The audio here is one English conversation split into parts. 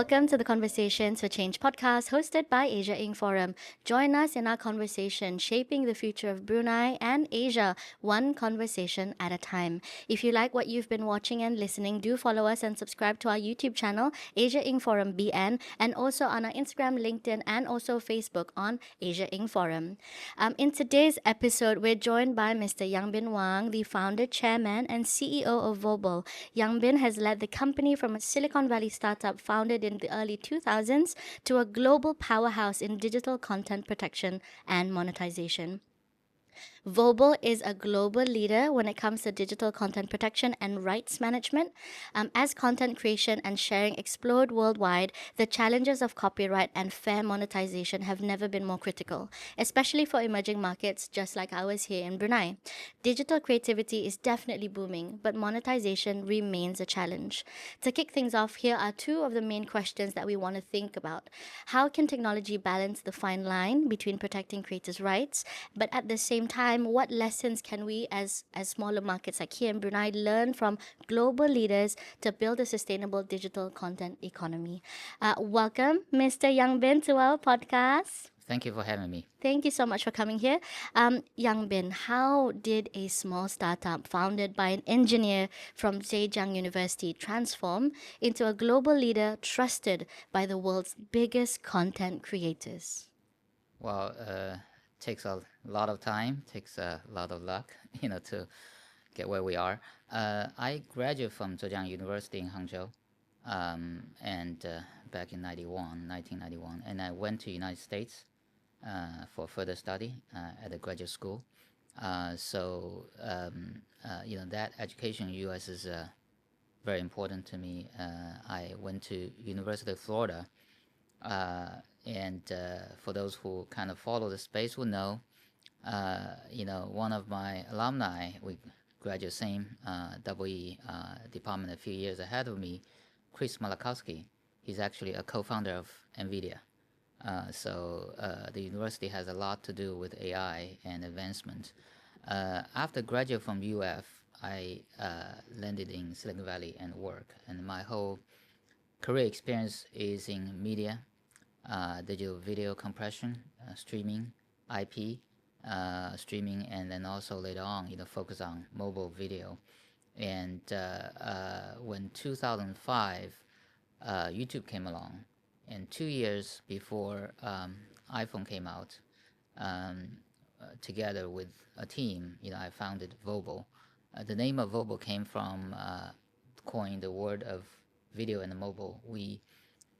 welcome to the Conversations for Change podcast hosted by Asia Inc. Forum. Join us in our conversation shaping the future of Brunei and Asia, one conversation at a time. If you like what you've been watching and listening, do follow us and subscribe to our YouTube channel, Asia Inc. Forum BN, and also on our Instagram, LinkedIn, and also Facebook on Asia Inc. Forum. In today's episode, we're joined by Mr. Yangbin Wang, the founder, chairman, and CEO of Vobile. Yangbin has led the company from a Silicon Valley startup founded in the early 2000s to a global powerhouse in digital content protection and monetization. Vobile is a global leader when it comes to digital content protection and rights management. As content creation and sharing explode worldwide, the challenges of copyright and fair monetization have never been more critical, especially for emerging markets just like ours here in Brunei. Digital creativity is definitely booming, but monetization remains a challenge. To kick things off, here are two of the main questions that we want to think about. How can technology balance the fine line between protecting creators' rights, but at the same time, what lessons can we as smaller markets like here in Brunei learn from global leaders to build a sustainable digital content economy? Welcome, Mr. Yangbin, to our podcast. Thank you for having me. Thank you so much for coming here. Yangbin, how did a small startup founded by an engineer from Zhejiang University transform into a global leader trusted by the world's biggest content creators? Well, takes a lot of time, takes a lot of luck, to get where we are. I graduated from Zhejiang University in Hangzhou, and back in 1991, and I went to United States for further study at a graduate school. That education in U.S. is very important to me. I went to University of Florida. And for those who kind of follow the space will know, one of my alumni, we graduated same EE department a few years ahead of me, Chris Malakowski. He's actually a co-founder of NVIDIA. The university has a lot to do with AI and advancement. After graduate from UF, I landed in Silicon Valley and work. And my whole career experience is in media, digital video compression, streaming, IP, streaming, and then also later on, focus on mobile video. And when 2005, YouTube came along, and 2 years before iPhone came out, together with a team, I founded Vobile. The name of Vobile came from coined the word of video and mobile.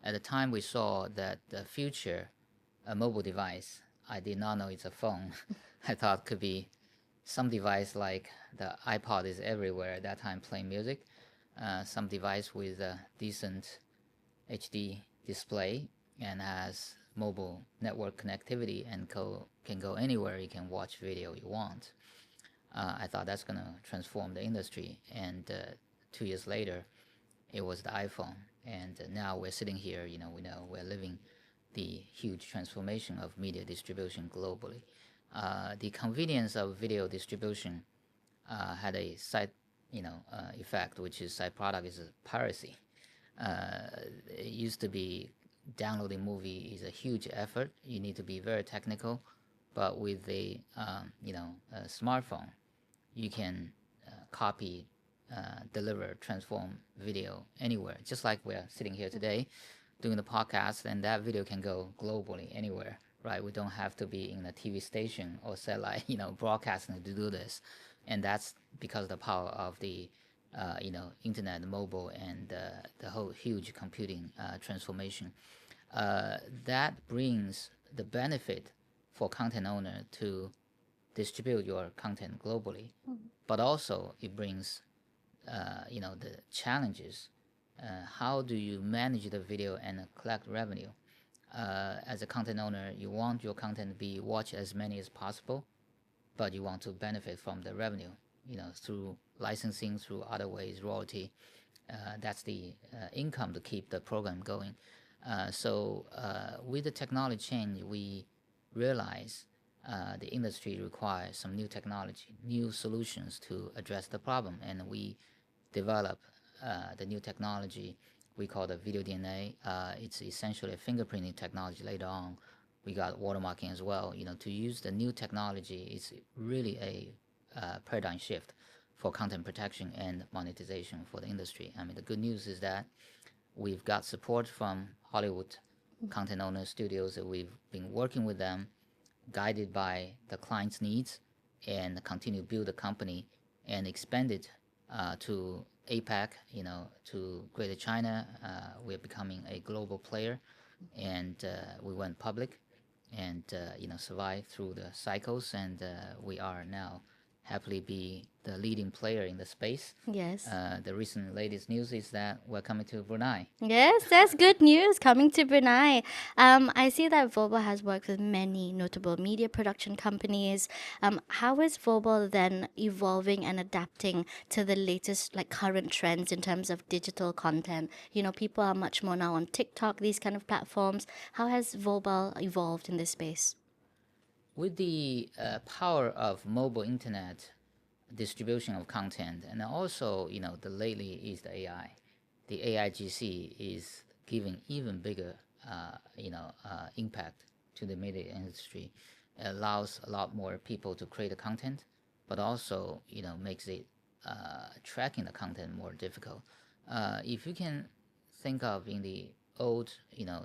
At the time, we saw that the future, a mobile device, I did not know it's a phone. I thought could be some device like the iPod is everywhere at that time playing music, some device with a decent HD display and has mobile network connectivity and can go anywhere you can watch video you want. I thought that's going to transform the industry, and 2 years later, it was the iPhone. And now we're sitting here, we know we're living the huge transformation of media distribution globally. The convenience of video distribution had a side, effect, which is side product is piracy. It used to be downloading movie is a huge effort. You need to be very technical, but with a smartphone, you can copy, deliver, transform video anywhere. Just like we're sitting here today doing the podcast, and that video can go globally anywhere, right? We don't have to be in a TV station or satellite, broadcasting to do this. And that's because of the power of the, internet, mobile, and the whole huge computing transformation. That brings the benefit for content owner to distribute your content globally, but also it brings the challenges. How do you manage the video and collect revenue? As a content owner, you want your content to be watched as many as possible, but you want to benefit from the revenue, through licensing, through other ways, royalty. That's the income to keep the program going. With the technology change, we realize the industry requires some new technology, new solutions to address the problem, and we develop the new technology we call the video DNA. It's essentially a fingerprinting technology. Later on, we got watermarking as well. To use the new technology is really a paradigm shift for content protection and monetization for the industry. I mean, the good news is that we've got support from Hollywood content owners, studios, that we've been working with them, guided by the client's needs, and continue to build the company and expand it to APAC, to Greater China. We're becoming a global player, and we went public, and survived through the cycles, and we are now happily be the leading player in the space. Yes. The recent latest news is that we're coming to Brunei. Yes, that's good news coming to Brunei. I see that Vobile has worked with many notable media production companies. How is Vobile then evolving and adapting to the latest, like current trends in terms of digital content? People are much more now on TikTok, these kind of platforms. How has Vobile evolved in this space? With the power of mobile internet distribution of content, and also the lately is the AI. The AIGC is giving even bigger impact to the media industry. It allows a lot more people to create the content, but also makes it tracking the content more difficult. If you can think of in the old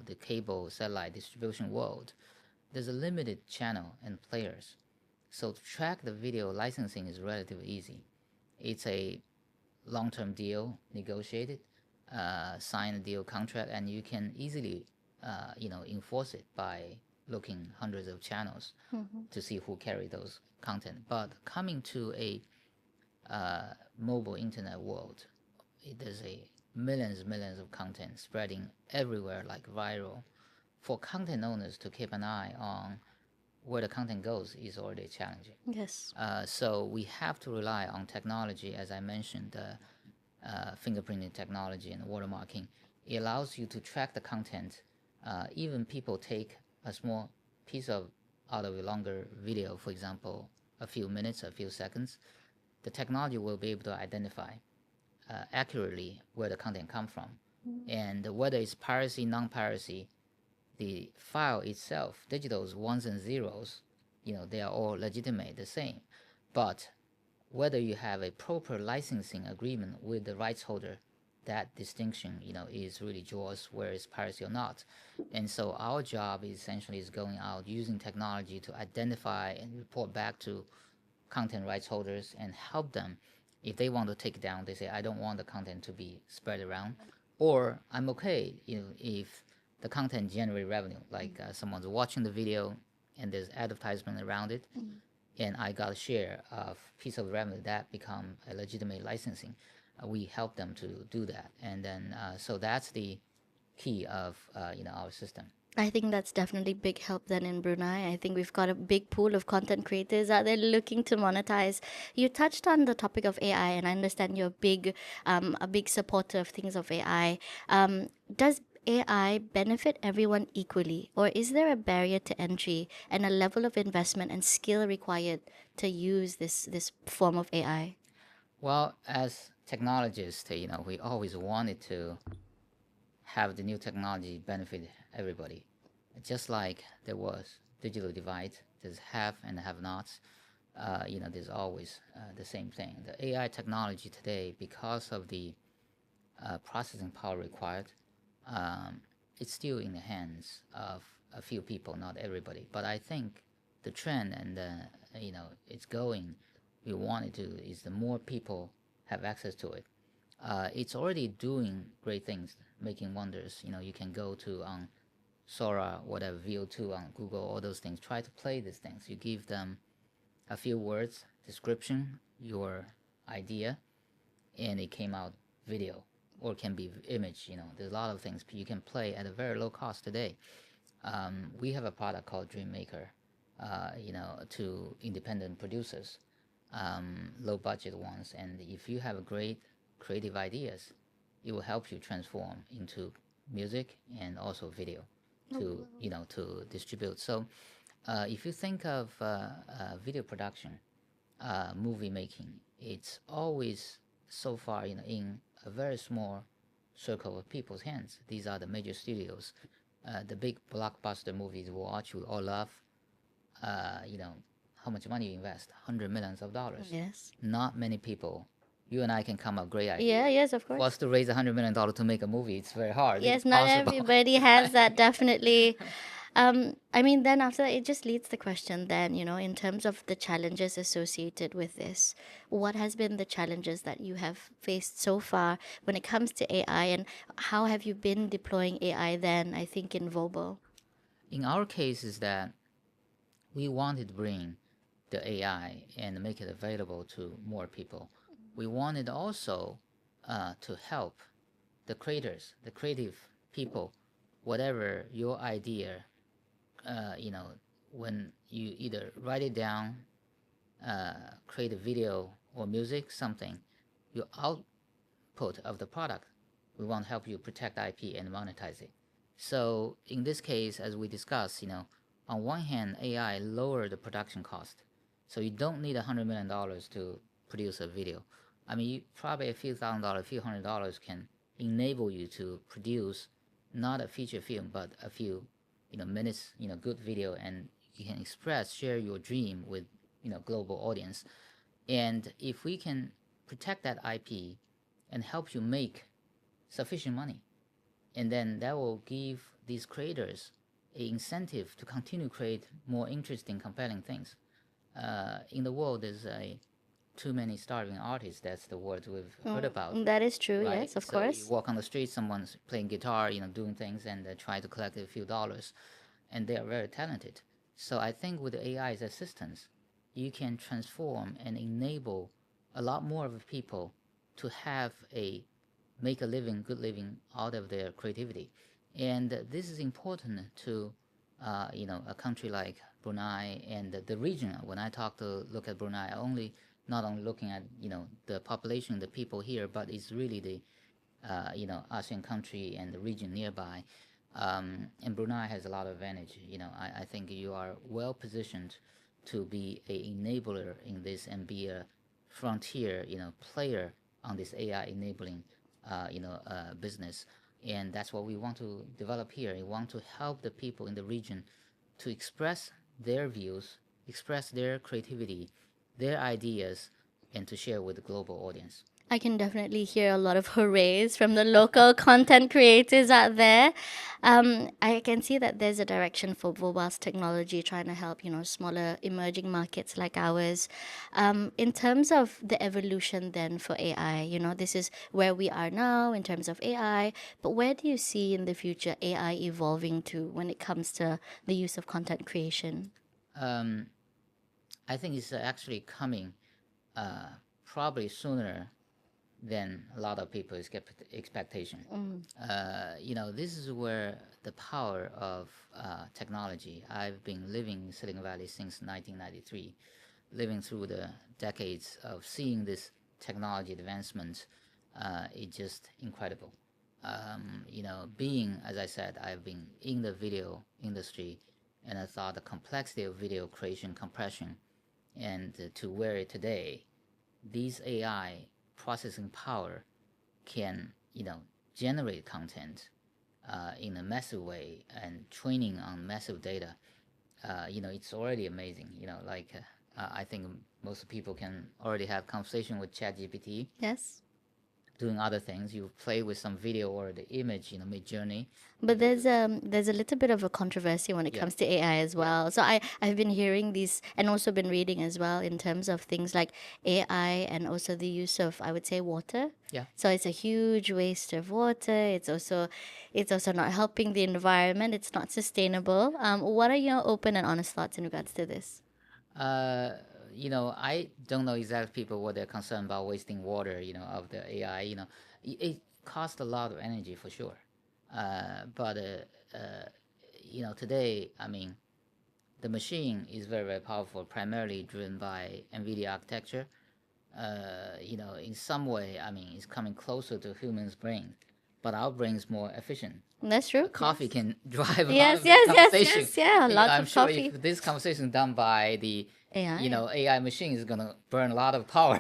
the cable satellite distribution world, there's a limited channel and players. So to track the video licensing is relatively easy. It's a long-term deal negotiated, sign a deal contract, and you can easily, enforce it by looking hundreds of channels to see who carry those content. But coming to a mobile internet world, there's a millions of content spreading everywhere like viral. For content owners to keep an eye on where the content goes is already challenging. Yes. So we have to rely on technology, as I mentioned, fingerprinting technology and watermarking. It allows you to track the content. Even people take a small piece out of a longer video, for example, a few minutes, a few seconds. The technology will be able to identify accurately where the content come from, and whether it's piracy, non-piracy. The file itself, digital's ones and zeros, they are all legitimate, the same. But whether you have a proper licensing agreement with the rights holder, that distinction, is really draws where it's piracy or not. And so our job essentially is going out using technology to identify and report back to content rights holders and help them. If they want to take it down, they say, I don't want the content to be spread around, or I'm okay, if the content generate revenue, like someone's watching the video and there's advertisement around it, and I got a share of piece of revenue, that become a legitimate licensing. We help them to do that, and then so that's the key of our system. I think that's definitely big help then in Brunei. I think we've got a big pool of content creators out there looking to monetize. You touched on the topic of AI, and I understand you're a big supporter of things of AI. Does AI benefit everyone equally, or is there a barrier to entry and a level of investment and skill required to use this form of AI? Well, as technologists, we always wanted to have the new technology benefit everybody. Just like there was digital divide, there's have and have-nots. There's always the same thing. The AI technology today, because of the processing power required, it's still in the hands of a few people, not everybody. But I think the trend and it's going. We want it to is the more people have access to it. It's already doing great things, making wonders. You can go to on Sora, whatever, VO2 on Google, all those things. Try to play these things. You give them a few words, description, your idea, and it came out video, or can be image. There's a lot of things you can play at a very low cost today. We have a product called Dream Maker, to independent producers, low budget ones. And if you have great creative ideas, it will help you transform into music and also video to distribute. So if you think of video production, movie making, it's always so far in a very small circle of people's hands. These are the major studios, the big blockbuster movies we watch, we all love. You know, how much money you invest? $100 million. Yes. Not many people. You and I can come up with great Yeah, ideas. yes, of For course. us to raise $100 million to make a movie, it's very hard. Yes, It's not possible. everybody has that, definitely. I mean, then after that, it just leads the question then, in terms of the challenges associated with this, what has been the challenges that you have faced so far when it comes to AI, and how have you been deploying AI then, I think, in Vobile? In our case, is that we wanted to bring the AI and make it available to more people. We wanted also to help the creators, the creative people, whatever your idea, you know, when you either write it down, create a video or music, something, your output of the product, we want to help you protect IP and monetize it. So in this case, as we discussed, on one hand, AI lower the production cost, so you don't need $100 million to produce a video. I mean, probably a few $1,000s, a few $100s can enable you to produce not a feature film, but a few, minutes, good video, and you can share your dream with, global audience. And if we can protect that IP and help you make sufficient money, and then that will give these creators an incentive to continue create more interesting, compelling things. In the world, there's too many starving artists. That's the word we've heard about. That is true, Right? yes, of So you course. walk on the street, someone's playing guitar, doing things, and try to collect a few dollars, and they are very talented. So I think with AI's assistance, you can transform and enable a lot more of the people to have make a living, good living out of their creativity. And this is important to, a country like Brunei and the region. When I look at Brunei, not only looking at, the population, the people here, but it's really the, ASEAN country and the region nearby. And Brunei has a lot of advantage. I think you are well positioned to be a enabler in this and be a frontier, player on this AI enabling, business. And that's what we want to develop here. We want to help the people in the region to express their views, express their creativity, their ideas, and to share with the global audience. I can definitely hear a lot of hoorays from the local content creators out there. I can see that there's a direction for Voba's technology trying to help, smaller emerging markets like ours. In terms of the evolution then for AI, this is where we are now in terms of AI, but where do you see in the future AI evolving to when it comes to the use of content creation? I think it's actually coming probably sooner than a lot of people's expectation. This is where the power of technology. I've been living in Silicon Valley since 1993, living through the decades of seeing this technology advancement. It's just incredible. Being, as I said, I've been in the video industry, and I thought the complexity of video creation, compression, and to where today, these AI processing power can generate content in a massive way and training on massive data. It's already amazing. I think most people can already have conversation with ChatGPT. Yes. Doing other things, you play with some video or the image, Mid-Journey. But there's a little bit of a controversy when it Yeah. comes to AI as well. So I've been hearing these and also been reading as well in terms of things like AI and also the use of, I would say, water. Yeah. So it's a huge waste of water. It's also not helping the environment. It's not sustainable. What are your open and honest thoughts in regards to this? I don't know exactly people what they're concerned about wasting water, of the AI. It costs a lot of energy for sure. But today, I mean, the machine is very, very powerful, primarily driven by NVIDIA architecture. In some way, I mean, it's coming closer to human's brain, but our brain's more efficient. That's true. Coffee Yes. can drive a lot Yes, of this yes, yes, conversation. yes, yeah. Lots I'm of sure coffee. if this conversation is done by the AI. AI machine is gonna burn a lot of power.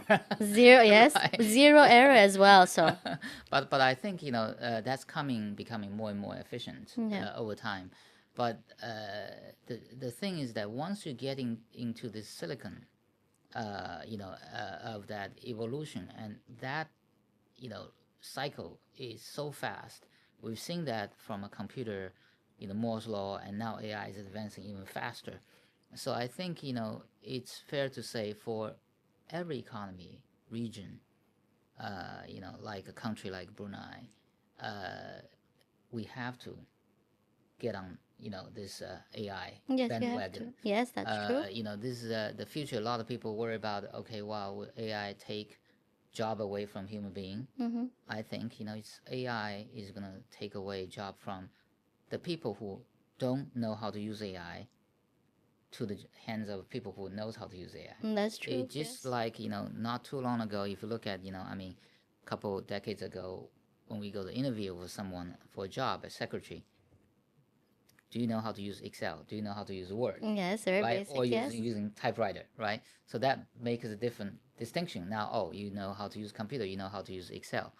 Zero, yes. Right. Zero error as well. So, But I think that's becoming more and more efficient yeah. over time. But the thing is that once you get into this silicon, of that evolution, and that cycle is so fast. We've seen that from a computer, Moore's law, and now AI is advancing even faster. So I think it's fair to say for every economy region, like a country like Brunei, we have to get on this AI Yes, we have bandwagon. to. Yes, that's true. This is the future. A lot of people worry about, okay, wow, will AI take job away from human being? Mm-hmm. I think it's AI is gonna take away job from the people who don't know how to use AI to the hands of people who knows how to use AI. That's true. It just Yes. like not too long ago, if you look at a couple decades ago, when we go to interview with someone for a job as secretary, do you know how to use Excel? Do you know how to use Word? Yes, very Right? Or basic. Yes. using typewriter, right? So that makes a different distinction. Now, oh, you know how to use computer, you know how to use Excel,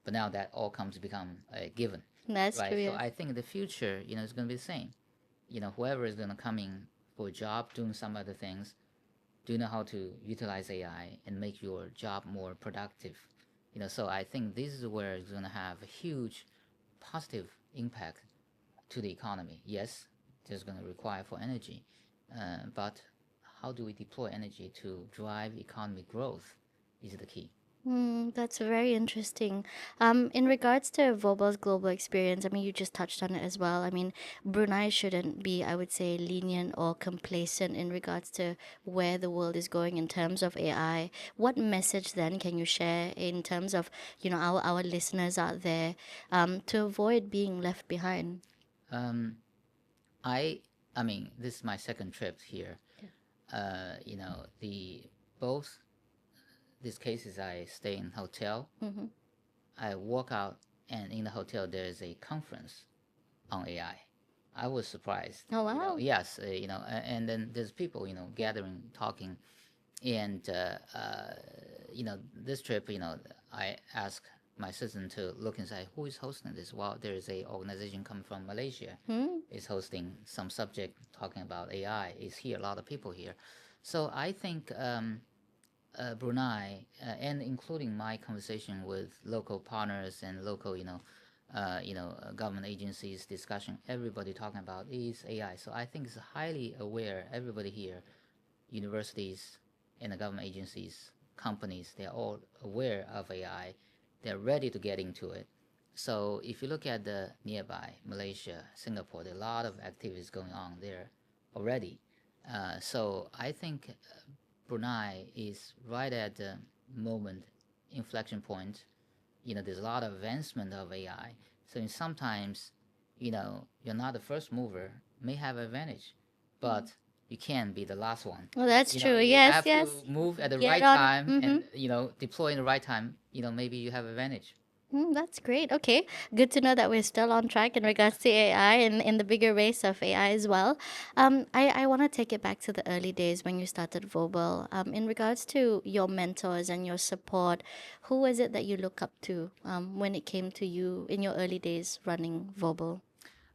but now that all comes to become a given, That's right? true. So Yes. I think in the future, it's going to be the same. Whoever is going to come in for a job doing some other things, do you know how to utilize AI and make your job more productive? So I think this is where it's going to have a huge positive impact to the economy. Yes, there's going to require for energy, but how do we deploy energy to drive economic growth is the key. That's very interesting. In regards to Vobal's global experience, I mean, you just touched on it as well. I mean, Brunei shouldn't be, I would say, lenient or complacent in regards to where the world is going in terms of AI. What message then can you share in terms of, our listeners out there, to avoid being left behind? Um, I mean, this is my second trip here. The both these cases I stay in hotel. Mm-hmm. I walk out, and in the hotel there is a conference on AI. I was surprised. Oh, wow. Yes, and then there's people, gathering, talking, and this trip, I asked my assistant to look inside who is hosting this. Well, there is a organization coming from Malaysia, is hosting some subject talking about AI. Is here a lot of people here, so I think Brunei, and including my conversation with local partners and local, government agencies, discussion, everybody talking about is AI. So I think it's highly aware. Everybody here, universities and the government agencies, companies, they're all aware of AI. They're ready to get into it. So if you look at the nearby Malaysia, Singapore, there are a lot of activities going on there already. So I think Brunei is right at the moment inflection point. There's a lot of advancement of AI. So in sometimes, you're not the first mover, may have advantage, but you can't be the last one. Well, that's true. You Yes, have yes. to move at the Get right on. time Mm-hmm. and deploy in the right time. Maybe you have advantage. That's great. Okay. Good to know that we're still on track in regards to AI and in the bigger race of AI as well. I want to take it back to the early days when you started Vobile. In regards to your mentors and your support, who was it that you look up to when it came to you in your early days running Vobile?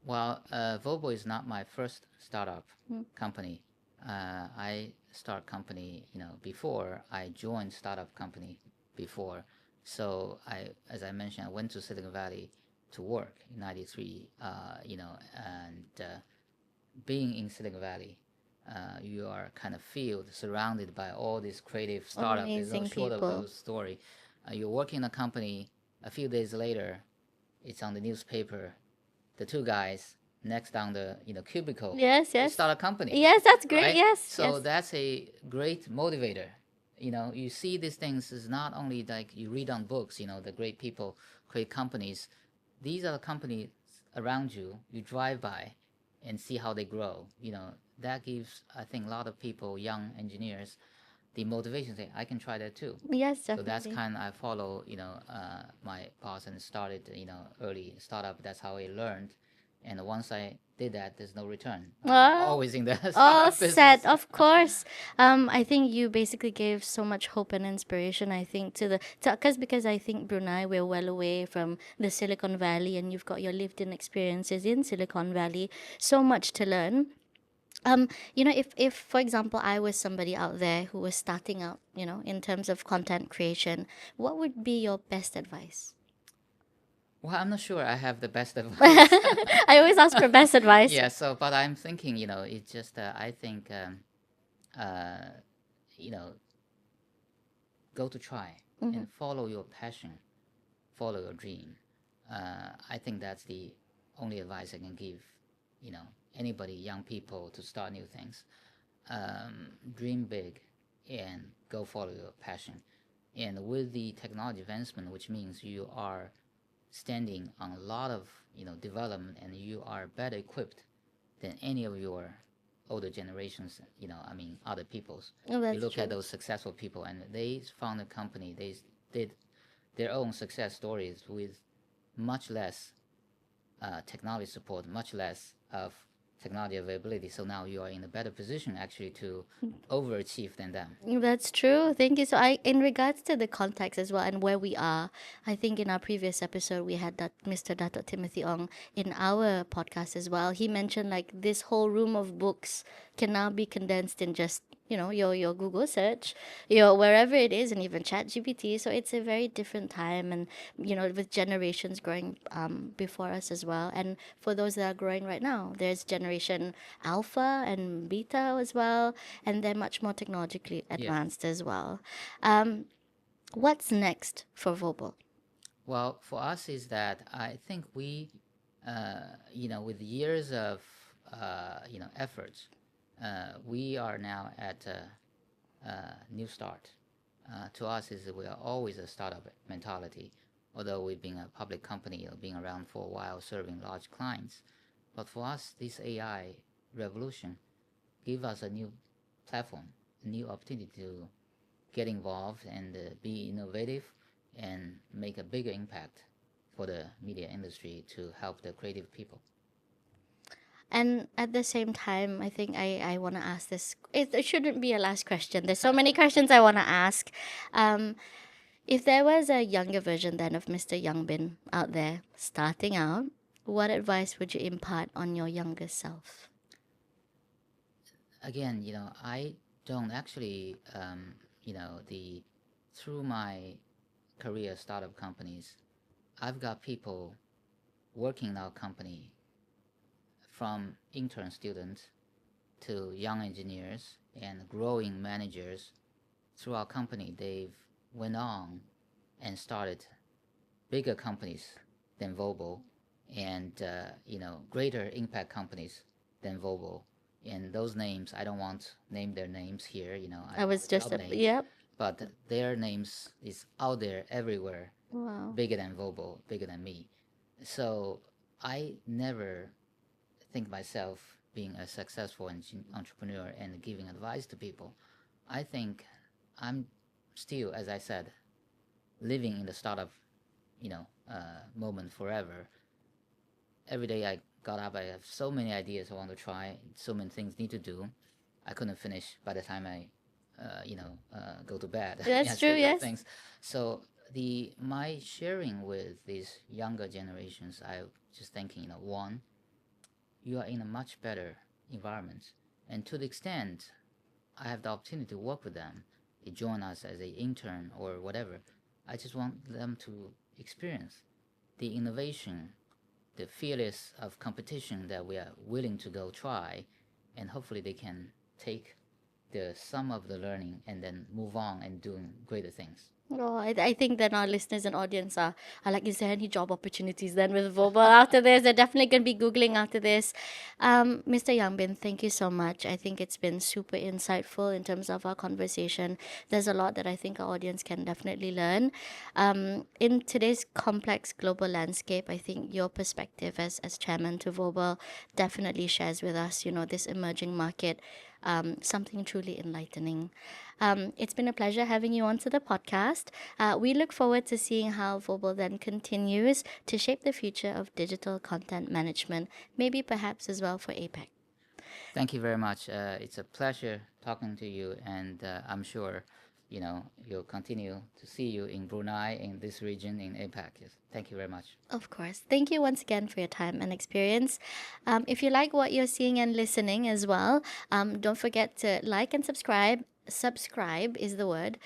Well, Volvo is not my first startup company. I start company, before I joined startup company before. So as I mentioned, I went to Silicon Valley to work in '93. And being in Silicon Valley, you are kind of surrounded by all these creative startups. There's no Amazing short of people. those story. You're working in a company. A few days later, it's on the newspaper. The two guys next down the cubicle, Yes, they yes. start a company, Yes, that's great. right? Yes, So yes. that's a great motivator. You see these things is not only like you read on books. The great people create companies. These are the companies around you. You drive by and see how they grow. That gives, I think, a lot of people, young engineers, the motivation say I can try that too. Yes, So that's definitely. kind of I follow, my path and started, early startup. That's how I learned. And once I did that, there's no return. Oh, Always in the all startup set, business. of course. I think you basically gave so much hope and inspiration. I think to the because I think Brunei, we're well away from the Silicon Valley, and you've got your lived-in experiences in Silicon Valley. So much to learn. If for example I was somebody out there who was starting out, in terms of content creation, what would be your best advice? Well, I'm not sure I have the best advice. I always ask for best advice. Yeah, so, but I'm thinking, it's just, I think, uh, you know, go to try Hmm. and follow your passion, follow your dream. I think that's the only advice I can give, you know, anybody, young people to start new things. Dream big and go follow your passion. And with the technology advancement, which means you are standing on a lot of, development, and you are better equipped than any of your older generations, I mean other people's. Oh, You that's look at true. those successful people, and they found a company, they did their own success stories with much less technology support, much less of technology availability. So now you are in a better position actually to overachieve than them. That's true. Thank you. So in regards to the context as well and where we are, I think in our previous episode we had that Mr. Dato Timothy Ong in our podcast as well. He mentioned like this whole room of books can now be condensed in just your Google search, your wherever it is, and even Chat GPT. So it's a very different time, and with generations growing before us as well, and for those that are growing right now, there's generation Alpha and Beta as well, and they're much more technologically Yeah. advanced as well. Um, what's next for Vobile? Well, for us is that I think we, with years of, efforts, we are now at a new start. To us, is we are always a startup mentality, although we've been a public company, being around for a while, serving large clients. But for us, this AI revolution give us a new platform, a new opportunity to get involved and be innovative and make a bigger impact for the media industry to help the creative people. And at the same time, I think I want to ask this. It shouldn't be a last question. There's so many questions I want to ask. Um, if there was a younger version then of Mr. Yangbin out there starting out, what advice would you impart on your younger self? Again, I don't actually, the through my career startup companies, I've got people working in our company from intern students to young engineers and growing managers. Through our company, they've went on and started bigger companies than Vobile, and greater impact companies than Vobile. And those names, I don't want to name their names here. I I don't was want just job a names, yep. but their names is out there everywhere, Wow. bigger than Vobile, bigger than me. So I never think myself being a successful entrepreneur and giving advice to people. I think I'm still, as I said, living in the startup, moment forever. Every day I got up, I have so many ideas I want to try, so many things need to do. I couldn't finish by the time I, go to bed. Yeah, That's true. so many Yes. things. So my sharing with these younger generations, I just thinking, one, you are in a much better environment, and to the extent I have the opportunity to work with them, they join us as an intern or whatever. I just want them to experience the innovation, the fearless of competition that we are willing to go try, and hopefully they can take the sum of the learning and then move on and doing greater things. Oh, I think that our listeners and audience are like, is there any job opportunities then with Vobal after this? They're definitely going to be Googling after this. Mr. Yangbin, thank you so much. I think it's been super insightful in terms of our conversation. There's a lot that I think our audience can definitely learn. In today's complex global landscape, I think your perspective as chairman to Vobal definitely shares with us, this emerging market, something truly enlightening. It's been a pleasure having you onto the podcast. We look forward to seeing how Vobile then continues to shape the future of digital content management, maybe perhaps as well for APEC. Thank you very much. It's a pleasure talking to you, and I'm sure, you'll continue to see you in Brunei, in this region, in APAC. Yes. Thank you very much. Of course. Thank you once again for your time and experience. If you like what you're seeing and listening as well, don't forget to like and subscribe. Subscribe is the word.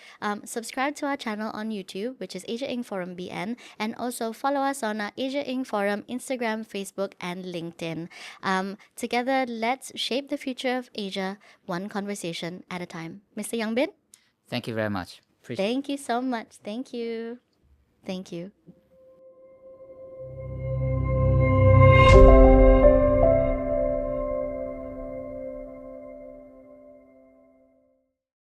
Subscribe to our channel on YouTube, which is Asia Inc. Forum BN, and also follow us on Asia Inc. Forum, Instagram, Facebook, and LinkedIn. Together, let's shape the future of Asia, one conversation at a time. Mr. Yangbin, Thank you very much. Appreciate it. thank you so much. Thank you. Thank you.